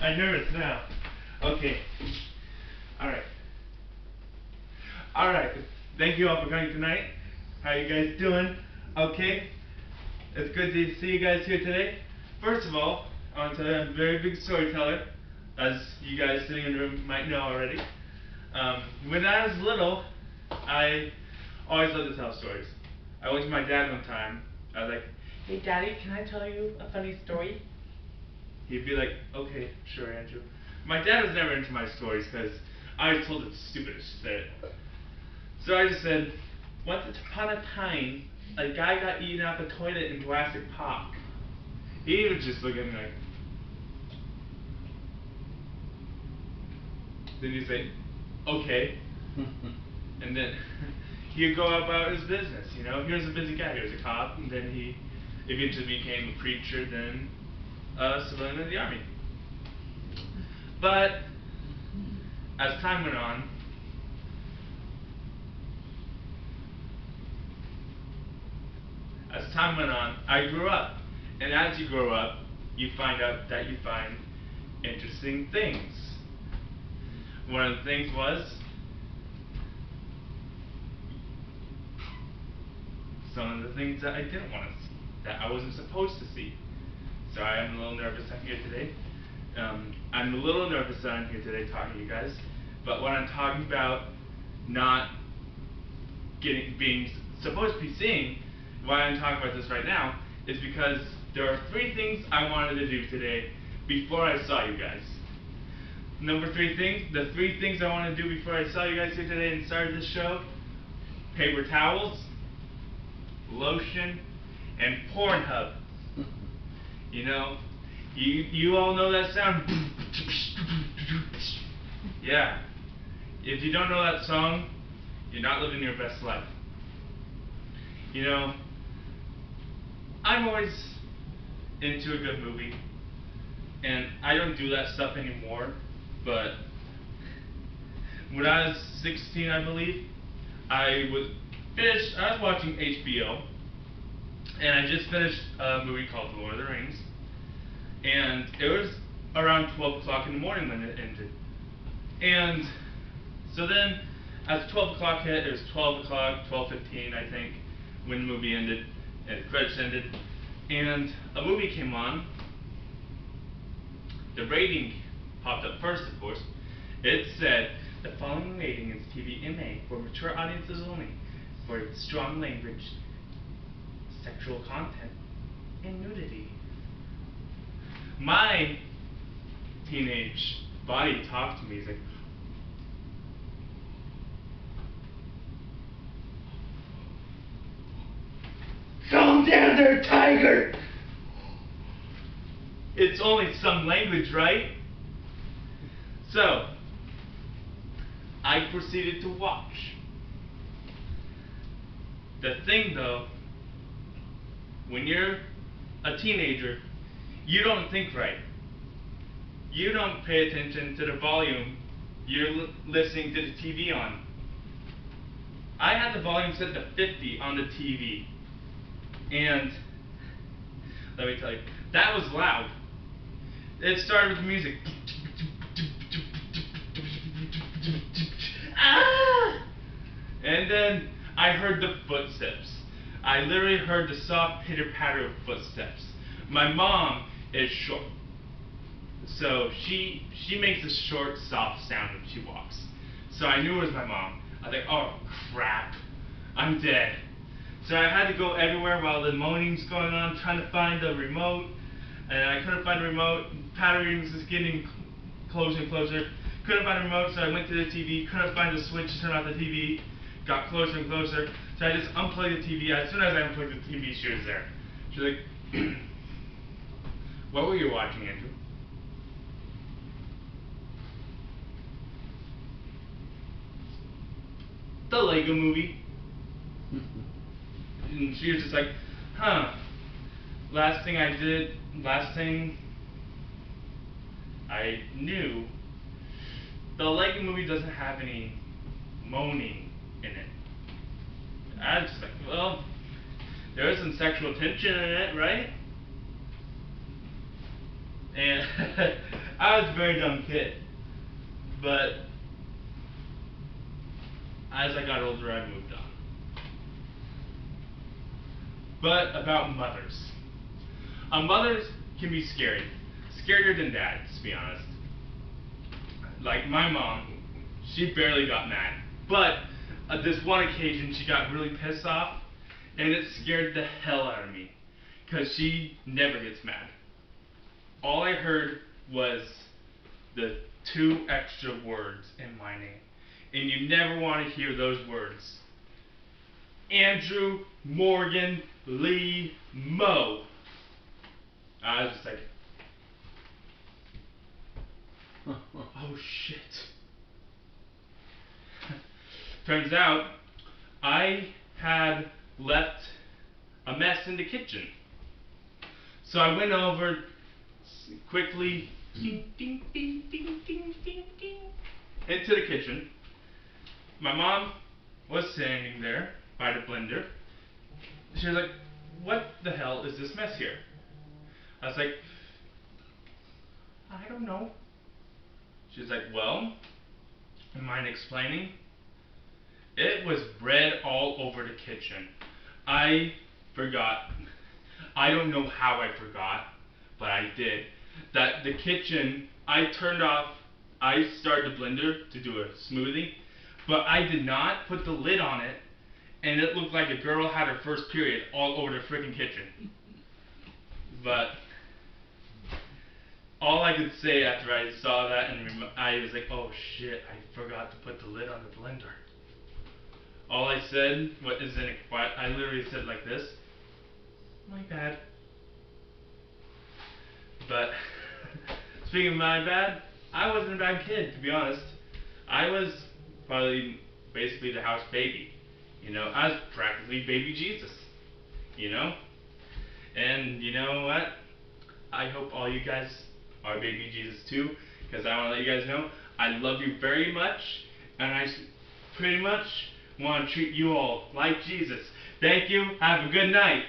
I'm nervous now. Okay. Alright. Alright. Thank you all for coming tonight. How you guys doing? Okay. It's good to see you guys here today. First of all, I want to tell you I'm a very big storyteller, as you guys sitting in the room might know already. When I was little, I always loved to tell stories. I went to my dad one time. I was like, "Hey Daddy, can I tell you a funny story?" He'd be like, "Okay, sure, Andrew." My dad was never into my stories because I was told it's stupid as shit. So I just said, "Once upon a time, a guy got eaten out the toilet in Jurassic Park." He was just looking like. Then he'd say, "Okay." And then he'd go about his business, you know. He was a busy guy. He was a cop, and then he eventually became a preacher, then a civilian in the army. But as time went on, I grew up. And as you grow up, you find out that you find interesting things. One of the things was some of the things that I didn't want to see, that I wasn't supposed to see. So I am a little nervous I'm here today. I'm a little nervous that I'm here today talking to you guys. But what I'm talking about not being supposed to be seeing, why I'm talking about this right now, is because there are 3 things I wanted to do today before I saw you guys. The 3 things I wanted to do before I saw you guys here today and started this show: paper towels, lotion, and Pornhub. You know, you all know that sound? Yeah. If you don't know that song, you're not living your best life. You know, I'm always into a good movie, and I don't do that stuff anymore, but when I was 16, I believe, I was watching HBO, and I just finished a movie called The Lord of the Rings, and it was around 12 o'clock in the morning when it ended. And so then, as 12 o'clock hit, it was 12 o'clock, 12:15, I think, when the movie ended, and the credits ended, and a movie came on. The rating popped up first, of course. It said, "The following rating is TVMA for mature audiences only, for its strong language, sexual content, and nudity." My teenage body talked to me. He's like, "Calm down there, Tiger! It's only some language, right?" So, I proceeded to watch. The thing though, when you're a teenager, you don't think right. You don't pay attention to the volume you're listening to the TV on. I had the volume set to 50 on the TV. And let me tell you, that was loud. It started with the music. Ah! And then I heard the footsteps. I literally heard the soft pitter-patter of footsteps. My mom is short, so she makes a short, soft sound when she walks. So I knew it was my mom. I was like, "Oh crap, I'm dead." So I had to go everywhere while the moaning's going on, trying to find the remote, and I couldn't find the remote. Patterning was just getting closer and closer. Couldn't find the remote, so I went to the TV. Couldn't find the switch to turn off the TV. Got closer and closer, so I just unplugged the TV. As soon as I unplugged the TV, she was there. She was like, "What were you watching, Andrew?" "The Lego Movie." And she was just like, "Huh. Last thing I knew, the Lego Movie doesn't have any moaning in it." I was just like, "Well, there is some sexual tension in it, right?" And I was a very dumb kid. But as I got older, I moved on. But about mothers. Mothers can be scary. Scarier than dads, to be honest. Like my mom, she barely got mad. But this one occasion, she got really pissed off, and it scared the hell out of me. Because she never gets mad. All I heard was the 2 extra words in my name. And you never want to hear those words. Andrew Morgan Lee Moe. I was just like, oh shit. Turns out, I had left a mess in the kitchen. So I went over quickly ding, ding, ding, ding, ding, ding, ding, into the kitchen. My mom was standing there by the blender. She was like, what the hell is this mess here? I was like, I don't know. She was like, well, you mind explaining? It was bread all over the kitchen. I forgot. I don't know how I forgot, but I did. That the kitchen, I started the blender to do a smoothie, but I did not put the lid on it, and it looked like a girl had her first period all over the freaking kitchen. But all I could say after I saw that, and I was like, oh shit, I forgot to put the lid on the blender. All I said was in a quiet, I literally said like this, my bad. But speaking of my bad, I wasn't a bad kid, to be honest. I was probably basically the house baby. You know, I was practically baby Jesus. You know? And you know what? I hope all you guys are baby Jesus too, because I want to let you guys know I love you very much, and I pretty much want to treat you all like Jesus. Thank you. Have a good night.